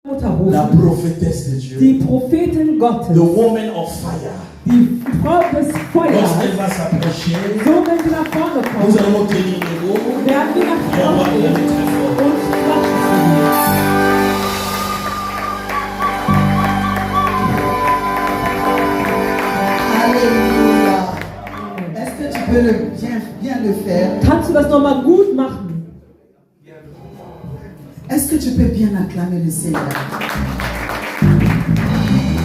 La prophétesse de Dieu. Die Prophetin Gottes. The woman of fire. Die Frau des Feuers. Lorsqu'elle va s'approcher, So, wenn sie nach vorne kommt, nous allons tenir debout werden wir nach et on va vorne prier gehen très fort. und klatschen. Alléluia. Est-ce que tu peux bien le faire? Kannst du das nochmal gut machen? Est-ce que tu peux bien acclamer le Seigneur?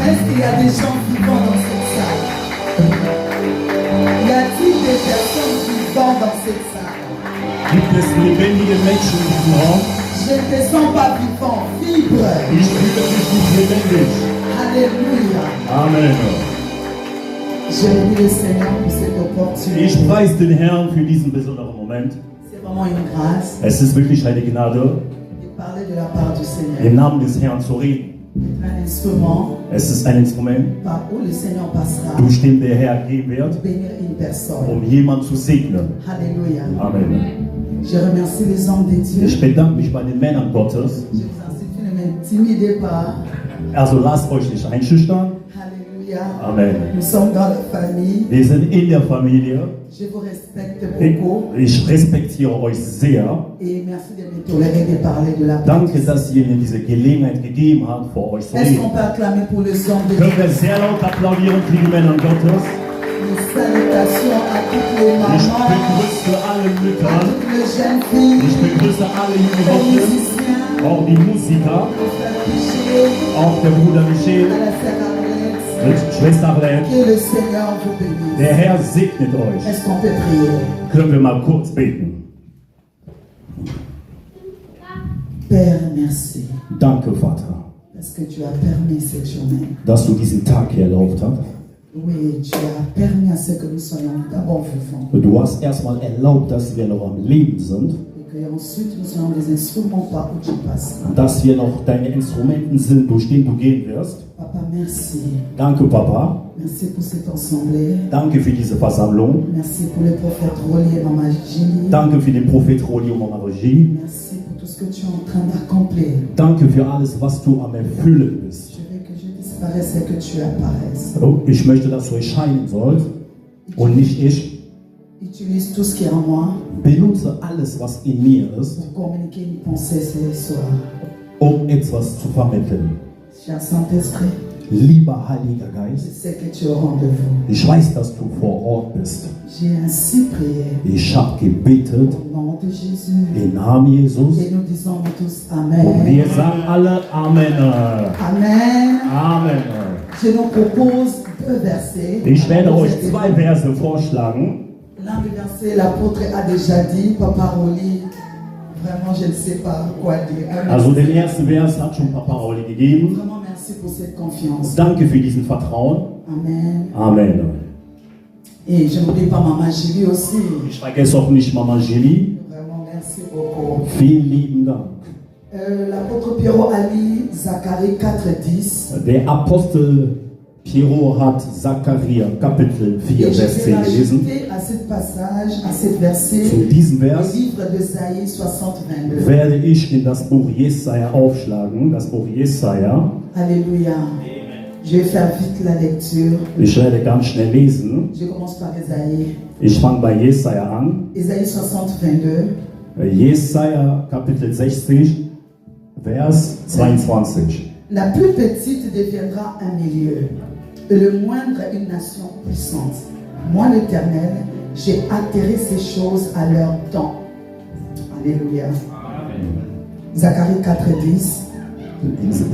Est-ce qu'il y a des gens vivants dans cette salle? Y a-t-il des personnes vivantes dans cette salle? Gibt es lebendige Menschen in diesem Raum? Je ne te sens pas vivant, vibre. Ich fühle mich nicht lebendig. Alléluia. Amen. Je bénis le Seigneur pour cette opportunité. Ich preise den Herrn für diesen besonderen Moment. C'est vraiment une grâce Es ist wirklich eine Gnade, de parler de la part du Seigneur. im Namen des Herrn zu reden. D'être un instrument Es ist ein Instrument, par où le Seigneur passera durch den der Herr gehen pour wird, bénir une personne. um jemanden zu segnen. Alléluia. Amen. Je remercie les hommes de Dieu. Ich bedanke mich bei den Männern Gottes. Je vous incite, ne m'intimidez pas. Also lasst euch nicht einschüchtern. Alléluia. Amen. Nous sommes dans la famille. Wir sind in der Familie. Je vous respecte Ich, beaucoup. ich respektiere euch sehr. Et merci de me tolérer de parler de la part. Danke, dass ihr mir diese Gelegenheit gegeben habt, vor euch zu Est-ce reden. qu'on peut acclamer pour les hommes de Können Dieu? wir sehr laut applaudieren für die Männer Gottes. Une salutation à toutes les Ich mamans, begrüße alle à Mütter. toutes les jeunes filles, Ich begrüße alle les jungen Leute, musiciens, auch die Musiker, le frère Piché, auch der Bruder Michel, à la sœur Arlette. mit Schwester Arlette. Que le Seigneur vous bénisse. Der Herr segnet euch. Est-ce qu'on peut prier? Können wir mal kurz beten. Père, merci. Danke, Vater, Parce que tu as permis cette journée. dass du diesen Tag hier erlaubt hast. Oui, tu as permis à ce que nous soyons d'abord vivants. Du hast erstmal erlaubt, dass wir noch am Leben sind, Et qu'ensuite nous soyons des instruments par où tu passes. dass wir noch deine Instrumenten sind, durch den du gehen wirst. Papa, merci. Danke, Papa. Merci pour cette assemblée. Danke für diese Versammlung. Merci pour le prophète Rolly et Maman Gilly. Danke für den Prophet Roli und Mama Regie. Merci pour tout ce que tu es en train d'accomplir. Danke für alles, was du am Erfüllen bist. Je veux que je disparaisse et que tu apparaisses. Oh, ich möchte, dass du erscheinen sollst und nicht ich. Utilise tout ce qui est en moi Benutze alles, was in mir ist, pour communiquer une pensée ce soir. um etwas zu vermitteln. Cher Saint-Esprit, Lieber Heiliger je Geist, sais que tu es au rendez-vous. ich weiß, dass du vor Ort bist. J'ai ainsi prié Ich habe gebetet au nom de Jésus. im Namen Jesus Et nous disons tous und Amen. wir sagen alle Amen. Amen. Amen. Je nous propose deux versets. Ich werde euch zwei Verse vorschlagen. L'un des versets, l'apôtre a déjà dit, Papa Rolly, vraiment je ne sais pas quoi dire. Also den ersten Vers hat schon Papa Rauli gegeben. Vraiment merci pour cette confiance. Danke für diesen Vertrauen. Amen. Amen. Et je n'oublie pas Maman Julie aussi. Ich vergesse auch nicht Mama Gilly. Vraiment merci beaucoup. Vielen lieben Dank. L'apôtre Pierrot a lu Zacharie 4:10. Der Apostel Piero hat Zachariah Kapitel 4, Et je Vers vais 10 gelesen. rajouter à ce passage, à ce verset, Zu diesem le Vers livre d'Esaïe 60:22. werde ich in das Buch Jesaja aufschlagen, das Buch Jesaja. Alléluia. Je vais faire vite la lecture. Ich werde ganz schnell lesen. Je commence par Esaïe. Ich fange bei Jesaja an. Esaïe 60:22. Jesaja Kapitel 60, Vers 22. La plus petite deviendra un milieu, et le moindre une nation puissante. Moi, l'Éternel, j'ai atterri ces choses à leur temps. Alléluia. Zacharie 4:10.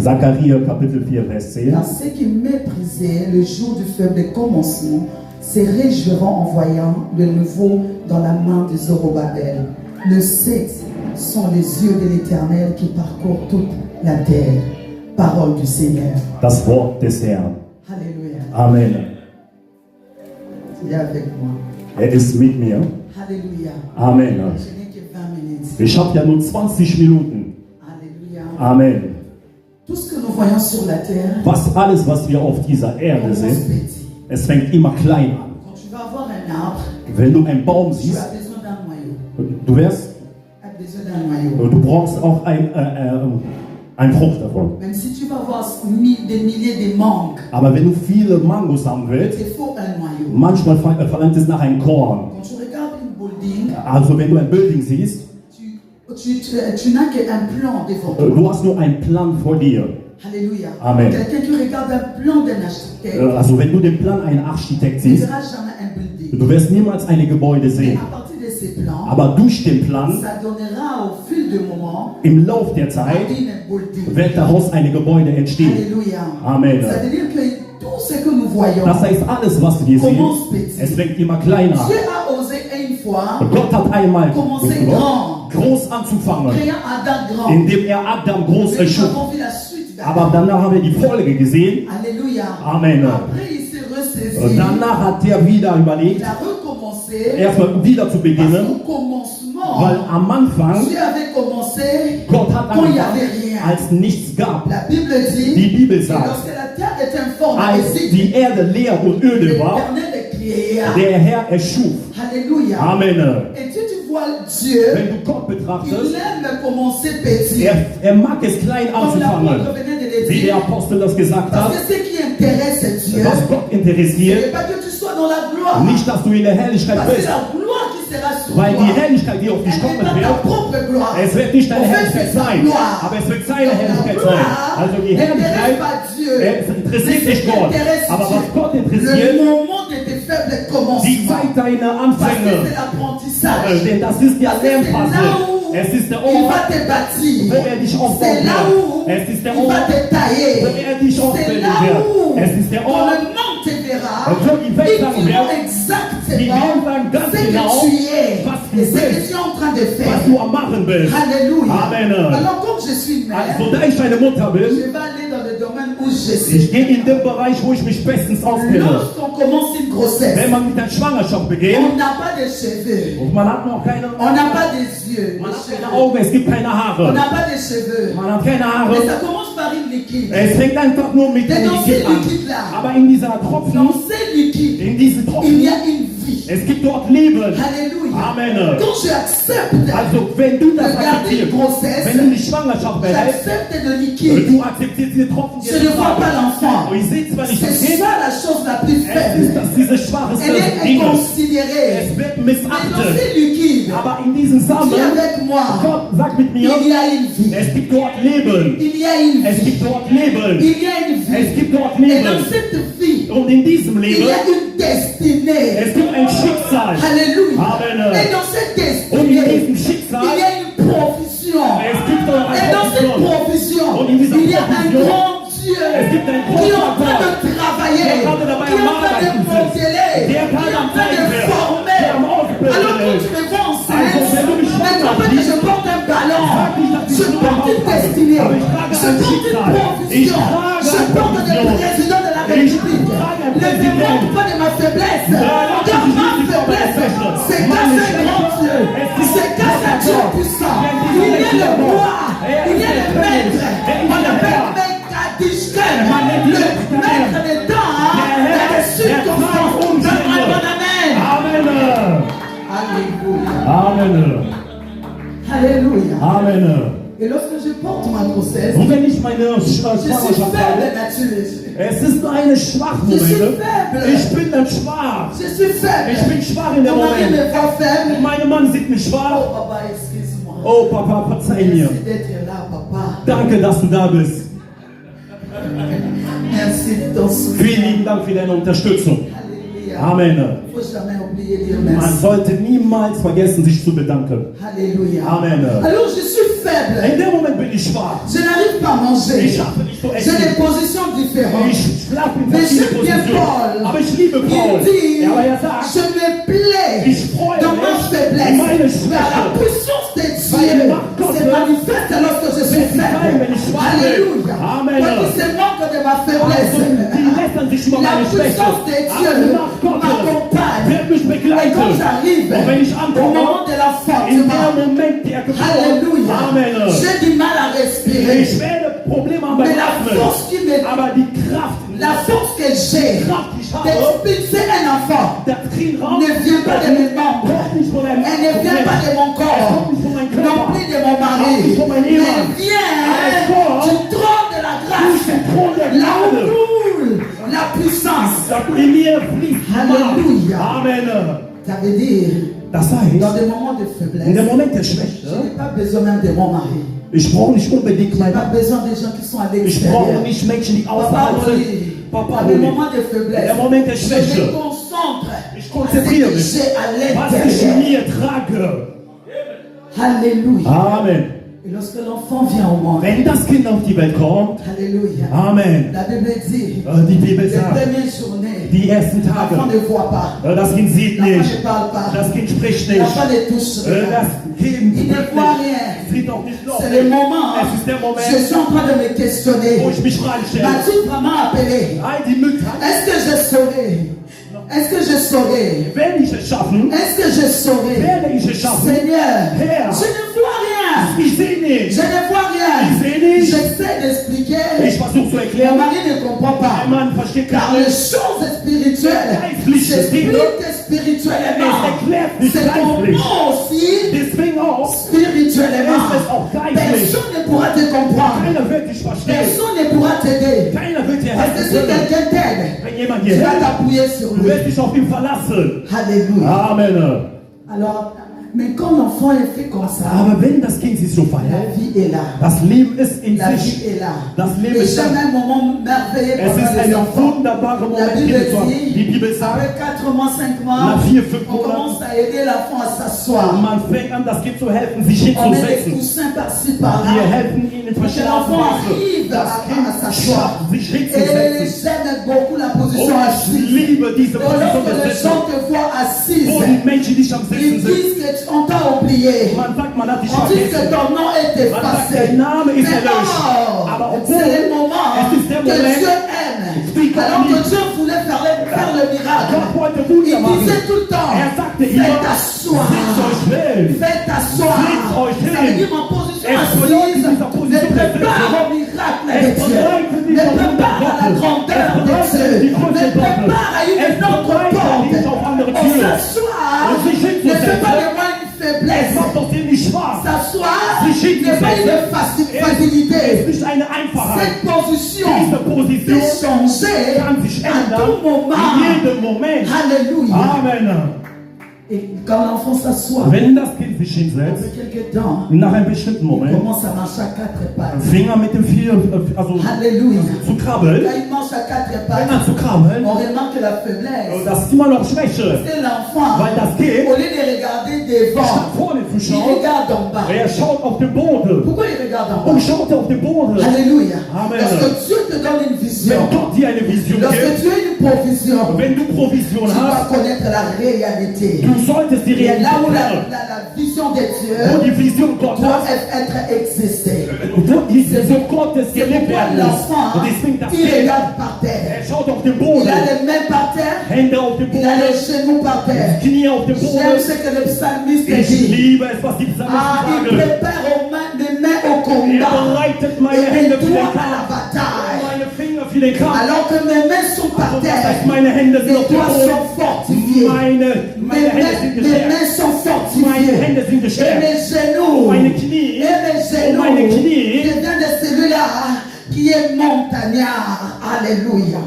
Zachariah Kapitel 4, Vers 10. Dans ceux qui méprisaient le jour du faible commencement se réjouiront en voyant le nouveau dans la main de Zorobabel. Le sexe sont les yeux de l'Éternel qui parcourent toute la terre. Parole du Seigneur. Das Wort des Herrn. Alléluia. Amen. Il est avec moi. Ist mit mir. Alléluia. Amen. Je n'ai que 20 minutes. Ich habe ja nur 20 Minuten. Alléluia. Amen. Tout ce que nous voyons sur la terre Alles, was wir auf dieser Erde commence sehen, petit. es fängt immer klein an. Quand tu vas avoir un arbre, Wenn du einen Baum tu siehst, as besoin d'un noyau. du Tu as besoin d'un noyau. brauchst auch Ein Frucht davon. Même si tu vas avoir des milliers de mangues, Aber wenn du viele Mangos haben willst, il faut un noyau. manchmal verlangt es nach einem Korn. Quand tu regardes une building, Also wenn du ein Building siehst, tu n'as qu'un plan devant toi. du hast nur einen Plan vor dir. Alléluia. Amen. Quelqu'un qui regarde un plan d'un architecte, Also wenn du den Plan eines Architekten ne siehst, verra jamais un building. du wirst niemals eine Gebäude Mais sehen. à partir de ces plans, Aber durch den Plan, ça donnera au fil du moment im Lauf der Zeit, une building. wird daraus eine Gebäude entstehen. Alléluia. Amen. Ça veut dire que tout ce que nous voyons, Das heißt, alles, was wir sehen, commence petit. es fängt immer kleiner an. Dieu a osé une fois Und Gott hat einmal commencer grand, groß anzufangen, créant Adam grand. indem er Adam groß Mais nous erschuf. avons vu la suite d'Adam. Aber danach haben wir die Folge gesehen. Alléluia. Amen. Après, il s'est Und ressaisi. danach hat er wieder Il überlegt, a recommencé. erstmal wieder zu Parce beginnen, qu'au commencement, weil am Anfang Dieu avait commencé Gott hat quand il n'y angefangen, avait rien. als nichts gab. La Bible dit Die Bibel que sagt, lorsque la terre était informe, als die Erde leer und öde war, l'éternel créa. der Herr erschuf. Alléluia. Amen. Et tu vois Dieu, Wenn du Gott il betrachtest, aime commencer petit. er mag es klein Comme l'apôtre anzufangen, venait de le wie dire. der Apostel das gesagt Parce hat. que ce qui intéresse Dieu, Was Gott ce n'est interessiert, pas que tu sois dans la gloire. nicht, dass du in der Herrlichkeit Parce que bist, la gloire qui sera sur weil die toi, Herrlichkeit, die auf dich elle kommen n'est pas ta wird, propre gloire. es wird nicht deine En fait, Herrlichkeit c'est sa sein, gloire. aber es wird seine Donc, la Herrlichkeit sein. gloire Also die n'intéresse Herrlichkeit, pas Dieu. es interessiert Mais nicht ce qui Gott, intéresse aber Dieu, was Gott le interessiert, moment de tes faibles die commencements. Zeit deiner Parce que Anfänge. c'est l'apprentissage. Denn das ist die Parce que c'est là Lernphase. où Es ist der il Ort, va te bâtir. wo er dich C'est aufbauen là wird. où Es ist der il va Ort, te tailler. wo er dich C'est ausbilden là wird. où, Es ist der quand Ort, le monde te verra, und wo die Welt ils sagen diront wird, exactement die werden sagen ganz ce que genau, tu es was du et ce que bist, tu es en train de faire. was du am machen bist. Alléluia. Amen. Alors comme je suis mère, Also da ich deine Mutter je bin, vais aller dans le domaine où je suis. ich gehe in den Bereich, wo ich mich bestens auskenne. Lorsqu'on commence une grossesse, Wenn man mit der Schwangerschaft beginnt, on n'a pas de cheveux, und man hat noch keine, on n'a pas des yeux, man des hat keine cheveux. Augen, es gibt keine On Haare. n'a pas de cheveux. Man hat keine Mais Haare. ça commence par une liquide. Es fängt einfach nur mit dem Mais dans ces Liquid an. liquides-là, Aber in dieser Tropfen, dans ces liquides, in diesen il y Tropfen, a une vie. es gibt dort Leben. Alléluia. Amen. Quand je accepte Also wenn du das de garder une akzeptierst, grossesse, wenn du die Schwangerschaft behältst, j'accepte le liquide. du akzeptierst diese Tropfen Je ne vois pas l'enfant. Und ich sehe zwar nicht das C'est Kind, ça la chose la plus es ist faible. das diese schwacheste Elle est Ding. inconsidérée. Es wird Mais dans missachtet. ces liquides, Aber in diesem Samen, dis avec moi, Gott sagt mit il mir, y a une vie. es gibt dort Leben. Il y a une Es vie. gibt dort Leben. Il y a une Es vie. gibt dort Et Leben. dans cette vie, Und in diesem il Leben, y a une destinée. es gibt ein Schicksal. Alléluia. Amen. Et dans cette Und in destinée, diesem il Schicksal, y a une profession. es gibt dort Et eine dans cette Profession. profession, Und in dieser il y a un Profession, grand Dieu es gibt einen qui est en train großen de travailler, der gerade dabei qui est am en train de Arbeiten ist, modeler, qui der est gerade en am train Zeigen de wird, former. der am Ausbilden Alors quand ist. tu me vois Also, enceinte, wenn du mich mais schwanger non pas que siehst, je porte un ballon, sag nicht, dass ich je nur porte une Ballon habe, destinée, aber ich trage je ein porte une Schicksal. Ich profession, trage je eine porte le Profession. président de la Ich République. trage ein Ne me Präsident. montre pas de ma faiblesse, Nein, car ma ich bin faiblesse, nicht von c'est meiner grâce à Schwäche. grand Dieu, c'est grâce à Dieu puissant. Il est le roi, il est le maître, on appelle Mekadishken, le maître des temps, des circonstances. Donne-moi un bon amen. Amen. Alléluia. Amen. Alléluia. Amen. Et lorsque je porte ma grossesse, Und wenn ich meine je suis Schwangerschaft faible habe, naturellement. es ist nur eine Schwachmomente. Ich bin dann schwach. Je suis faible. Ich bin schwach in dem Mon mari Moment. me voit faible. Mein Mann sieht mich schwach. Oh papa, excuse-moi. Oh Papa, verzeih mir. Merci d'être là, papa. Danke, dass du da bist. Merci de ton soutien. Vielen lieben Dank für deine Unterstützung. Alléluia. Amen. Il ne faut jamais oublier de dire Man merci. sollte niemals vergessen, sich zu bedanken. Alléluia. Amen. Alors je suis faible. In dem Moment bin ich schwach. Je n'arrive pas à manger. Ich schaffe nicht zu J'ai des essen. positions différentes. Ich schlafe in Mais verschiedenen j'aime bien Positionen. Paul. Aber ich liebe Paul. Il dit, Ja, aber er sagt, je me plais ich freue dans ma mich faiblesse. in meine Car la Schwäche. puissance de Weil Dieu Macht Gottes se manifeste lorsque je suis wird sein, faible. wenn ich schwach bin. Alléluia. Amen. Quand il se manque de ma Also, faiblesse, die lästern sich über la meine Schwäche. puissance de Aber die Dieu Macht Gottes m'accompagne. wird mich Et quand begleiten. j'arrive Und wenn ich au ankomme, moment de la in l'enfantement, dem Moment der Geburt, Alléluia, Amen. j'ai du mal à respirer. Ich werde Probleme haben Mais beim la Atmen. force qui me Aber die Kraft, La force que j'ai Kraft, die ich habe, d'expulser un enfant das Kriegen ne vient pas de mes membres. kommt nicht von einem Elle ne vient pas de mon corps, non plus de mon mari. Mais elle vient du Das Primär fließt. Halleluja. Amen. Ça veut dire, Das dans heißt, des moments de in faiblesse, der Moment der je Schwäche, n'ai pas besoin même de mon mari. ich brauche nicht unbedingt Je n'ai meinen pas besoin des gens qui sont à Ich brauche l'extérieur. nicht Menschen, die Papa außerhalb sind. Oli, Papa dans des Oli, moments de in faiblesse, der Moment der je me Schwäche, concentre ich à ce konzentriere que mich, j'ai à was ich l'intérieur. mir trage. Alléluia. Amen. Et lorsque l'enfant vient au monde, Wenn das Kind auf die Welt kommt, Alléluia. Amen. La Bible dit, Die Bibel les sagt, premières journées, die ersten l'enfant Tage, ne voit pas, das Kind sieht l'enfant nicht, ne parle pas, das Kind spricht nicht, l'enfant ne touche rien. das Kind Il ne sieht voit nicht, rien. sieht auch nicht noch C'est le nicht. moment, Es ist der je Moment, suis en train de me questionner. wo ich mich reinstelle. M'as-tu vraiment appelé? All die Mütter, Est-ce que je saurai? Est-ce que je saurai? werde ich es schaffen, Est-ce que je saurai? werde ich es schaffen. Seigneur, Herr, je ne vois rien. ich sehe nicht. Je ne vois rien. Ich sehe nicht. J'essaie d'expliquer. Ich versuche zu Mon erklären, mari ne comprend pas. mein Mann versteht Car gar les nicht. choses spirituelles Geistliche s'expliquent Dinge, spirituellement. es erklärt sich C'est ton geistlich. nom aussi Deswegen auch, spirituellement. es ist auch geistlich. Personne ne pourra te comprendre. Keiner wird dich verstehen. Personne ne pourra t'aider. Keiner wird dir Parce que si helfen können. quelqu'un t'aide, Wenn jemand tu dir vas hilft, t'appuyer sur du lui. wirst dich auf ihn verlassen. Alléluia. Amen. Alors, mais quand l'enfant est fait comme ça, Aber wenn das Kind sich so la verhält, vie est là. das Leben ist in La vie sich. est là. Das Leben Et ist da. jamais un moment merveilleux Es pendant ist les ein enfants. wunderbarer La Moment, Bible Kinder zu haben. dit, Die Bibel sagt, avec 4 mois, 5 mois, nach 4-5 on commence Monaten, à aider l'enfant à s'asseoir. man fängt an, das Kind zu helfen, sich On met des hinzusetzen. coussins par-ci, Wir par-là. helfen ihnen in Pour que verschiedenen Art und l'enfant Weise. arrive Das à Kind s'asseoir. schafft, sich Et hinzusetzen. j'aime beaucoup la position Und ich assise. liebe diese Et Position lorsque des les gens Sitzens. te voient assise, Wo die Menschen nicht am ils Sitzen sind. disent qu'on t'a oublié. Man sagt, man hat dich On dit que vergessen. ton nom est Man sagt, effacé. der Name ist Mais erlöscht. Aber non, obwohl, c'est le moment es ist der que Moment, Dieu aime. wie Gott Alors que liebt. Dieu voulait faire le miracle. Gott wollte Wunder Il machen. disait tout le temps, sagte faites immer, asseoir. setzt euch hin. Faites asseoir. Setzt euch Ça hin. veut dire en position Es assise. bedeutet, in dieser Ne Position prépare der au miracle Es de Dieu. bereitet dich Ne auf Wunder prépare à la Gottes. grandeur Es de bereitet Dieu. die Größe Ne prépare à Gottes. une Es autre bereitet dich auf andere porte. On Türen. s'assoit. Und sich Ne hinzusetzen. fait pas de moi une Es faiblesse. macht doch dir nicht Spaß. S'asseoir Sich n'est pas une hinzusetzen. Es facilité. ist nicht eine Einfachheit. Cette position Diese Position peut changer kann sich à ändern. tout moment. In jedem Moment. Alléluia. Amen. Et quand l'enfant s'assoit, Wenn das Kind sich hinsetzt, après quelques temps, nach einem bestimmten il Moment, commence à marcher à 4 pattes. fing er mit dem also Alléluia. zu krabbeln. Quand il marche à 4 Fing pattes, an zu krabbeln. on remarque la faiblesse. Das ist immer noch Schwäche. C'est l'enfant, Weil das Kind, au lieu de regarder devant, statt vorne zu il schauen, regarde en bas. schaut auf den Boden. Pourquoi il regarde en Und bas? schaut auf den Boden. Alléluia. Amen. Lorsque Dieu te donne une vision, Wenn Gott dir eine Vision lorsque gibt, tu as une provision, wenn du Provision tu dois hast, connaître la réalité. du solltest die Et Realität là où la kennen. vision de Wo Dieu die Vision Gottes, doit être existée. wo die Vision Gottes C'est gelebt pourquoi werden muss. l'enfant, Und deswegen das il Kind, regarde par terre. schaut auf den Il Boden, a les mains par terre, Hände auf dem il a Boden, les genoux par terre. Knie auf dem J'aime Boden. ce que le psalmiste Ich dit. liebe es, was die Ah, il Psalmisten sagen. prépare mes mains au Er combat bereitet meine et Hände mes für den doigts à la Kampf, bataille. meine Finger für den Kampf. Alors que mes mains sont par Also, das heißt, terre, meine Hände sind mes auf dem doigts Boden. sont fortifiés. Meine Hände sind Mes gestärkt. mains sont Meine fortifiées. Hände sind Et gestärkt. mes genoux, Meine Knie, et mes genoux, meine Knie. je viens de celui-là qui est montagnard. Alléluia.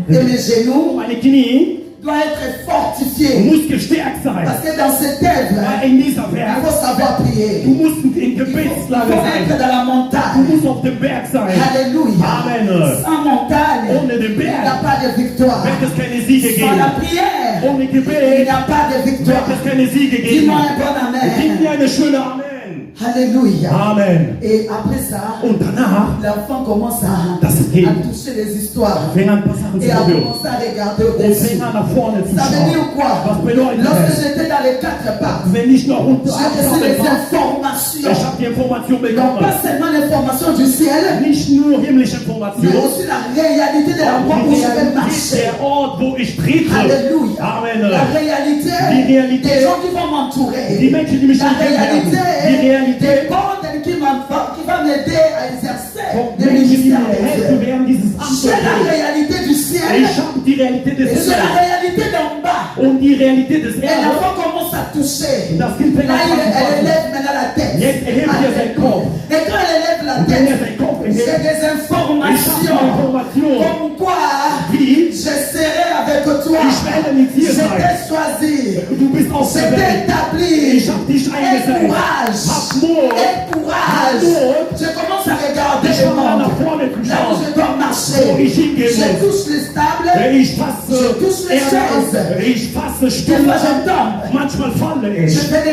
Et mes genoux meine Knie doivent être fortifiés. muss gestärkt sein. Parce que dans cette œuvre, In dieser il Werk, faut savoir prier. du musst in Il faut Gebetslage être sein. dans la Du montagne. musst auf dem Berg sein. Alléluia. Amen. Sans montagne, Ohne den il n'y a Berg pas de victoire. wird es keine Siege Sans la geben. prière, Ohne il Gebet n'y a pas de victoire. wird es keine Siege geben. Dis-moi un bon Gib amen. mir eine schöne Amen. Alléluia. Amen. Et après ça, Und danach l'enfant commence à Das Kind toucher les histoires fing an, ein paar Sachen zu et à berühren. commencer à regarder Und au-dessus. fing an, nach vorne zu Ça veut dire schauen. quoi? Was bedeutet Lorsque das? j'étais dans les 4 pattes, Wenn ich noch unter j'ai reçu les informations. ich habe die Information Donc bekommen. pas seulement l'information du ciel, Nicht nur himmlische mais Informationen, aussi la réalité de l'endroit die où je vais Realität, marcher. der Ort, wo ich trete. Alléluia. Amen. La réalité Die Realität, des gens qui vont m'entourer. die Menschen, die mich La umgeben réalité werden. Die Realität des portes qui va m'aider à exercer von le Menschen, die ministère mir de helfen Dieu. werden, dieses Amt zu J'ai la erfüllen. réalité du ciel Ich habe die Realität des et j'ai la Himmels réalité d'en bas. und die Realität des Et Erdes. l'enfant commence à toucher. Das Kind fängt Là, an zu elle fassen. élève maintenant la tête. Jetzt erhebt er seinen Kopf. Et quand elle élève la Und wenn er tête, seinen Kopf j'ai erhebt, des ich habe informations Informationen, comme quoi wie je serai avec t'ai choisi. Du bist Je auserwählt. t'ai établi. Ich hab dich eingesetzt. Courage. Hab Mut. Et courage. Mut. Je commence à regarder Ich le fange an, nach monde. vorne zu Là où schauen. je dois marcher. Wo ich hingehen Je muss. touche les stables. Ich fasse Je touche les Erde chaises. an. Ich fasse Des Stühle fois, je an. tombe. Manchmal falle Je ich. fais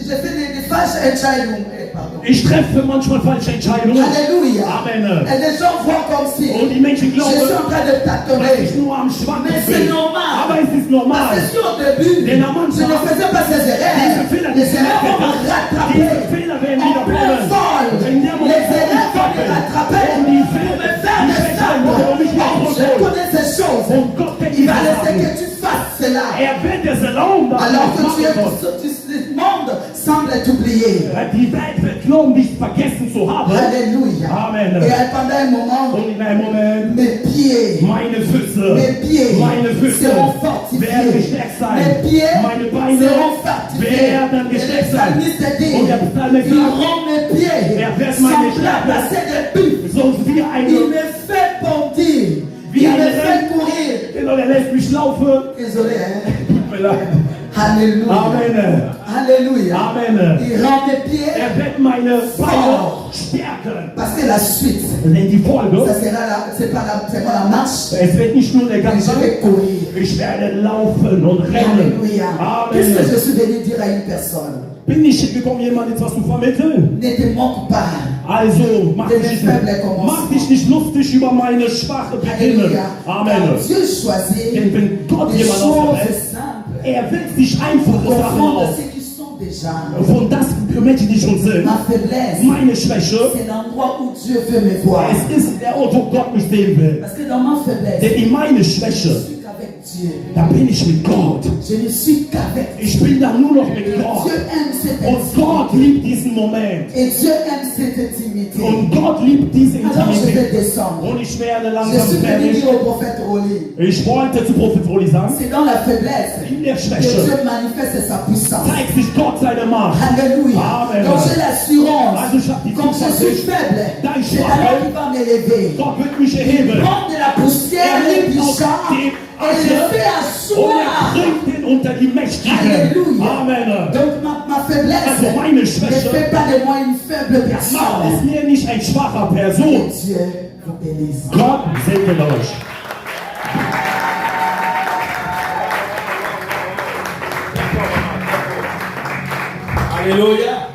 des falsches Entscheidungen. Pardon. Ich treffe manchmal falsche Entscheidungen. Alléluia. Amen. Et les gens voient comme si Und die Menschen je suis glauben, en train de dass ich tâtonner. nur am Schwanken Mais c'est bin. normal. Aber es ist normal. Parce que si au début, Den am je Anfang ne faisais pas ces erreurs, diese Fehler, die les ich erreurs vont me gemacht habe, rattraper. diese Fehler werden En wieder plein kommen. vol. In der Moment, Les erreurs vont me rattraper. Und die Pour me Fehler, faire die des Fehler, sables. wo mich Oh, je nicht connais ces choses. Und Gott kennt Il diese va laisser Sachen. que tu fasses cela. Wird es erlauben, dass Alors du que das machen sollst. le monde semble t'oublier. Die Welt wird glauben, dich vergessen zu haben. Alléluia. Amen. Et pendant un moment, Und in einem Moment, mes pieds, meine Füße mes pieds seront werden fortifiés. gestärkt sein. Mes pieds Meine Beine seront fortifiés. werden Et le gestärkt sein. psalmiste dit, Und der Psalm il rend mes pieds wird meine semblables à ceux des buffles. So wie eine, Il me fait bondir. wie Il eine me fait courir. Genau, er lässt mich laufen. Désolé, hein? Tut mir leid. Alléluia. Amen. Alléluia. Amen. Il rend mes pieds. Wird meine Beine stärken. Parce que la suite, Denn die Folge, ça sera c'est pas la marche, es wird nicht nur der mais ganze je vais courir. ich werde laufen und rennen. Alléluia. Qu'est-ce que Amen. je suis venu dire à une personne? Bin ich gekommen, jemand etwas zu vermitteln? Ne te moque pas. Also, mach dich nicht lustig über meine schwache Beginnen. Alléluia. Amen. Car Dieu choisit Denn wenn Gott des jemand auswählt, choses simples. er wählt sich einfache Sachen Confronte aus. ceux qui sont déjà. Von das für Menschen, die schon sind. Ma faiblesse, Meine Schwäche, c'est l'endroit où Dieu veut me voir. es ist der Ort, wo Gott mich sehen will. Parce que dans ma faiblesse, Denn in meine je Schwäche, suis qu'avec Dieu. da bin ich mit Gott. Je ne suis qu'avec Dieu. Ich bin da nur noch mit Gott. Dieu aime cette Und Gott intimité. liebt diesen Moment. Et Dieu aime cette intimité. Und Gott liebt diese Alors je vais Intimität. descendre. Und ich werde Je langsam suis venu fertig. dire au prophète Roli. Ich wollte zu Prophet Roli sagen, C'est dans la faiblesse in der que Schwäche Dieu manifeste sa puissance. zeigt sich Gott seine Macht. Alléluia. Amen. Donc j'ai l'assurance. Also ich habe die Comme je suis Zuversicht, faible, da ich c'est schwach alors bin, qu'il va m'élever. Gott wird mich erheben. Prendre de la poussière Er des nimmt aus puissants dem et le Asche fait und er asseoir. bringt ihn unter die Mächtigen. Alléluia. Amen. Donc ma faiblesse Also meine ne Schwäche fait pas de moi une faible macht personne. es mir nicht ein schwacher Person. Dieu vous bénisse. Gott segne euch. Alléluia.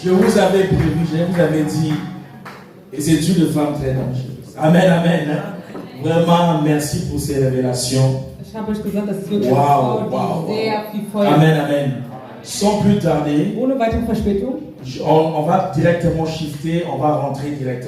Je vous avais prévu, je vous avais dit, et c'est une femme très dangereuse. Amen, amen. Vraiment, merci pour ces révélations. Ich habe euch gesagt, das ist wirklich eine Wow, Frau, wow, die sehr wow. viel Feuer hat. Amen, amen. Sans plus tarder, Ohne weitere Verspätung. on va directement shifter, on va rentrer directement.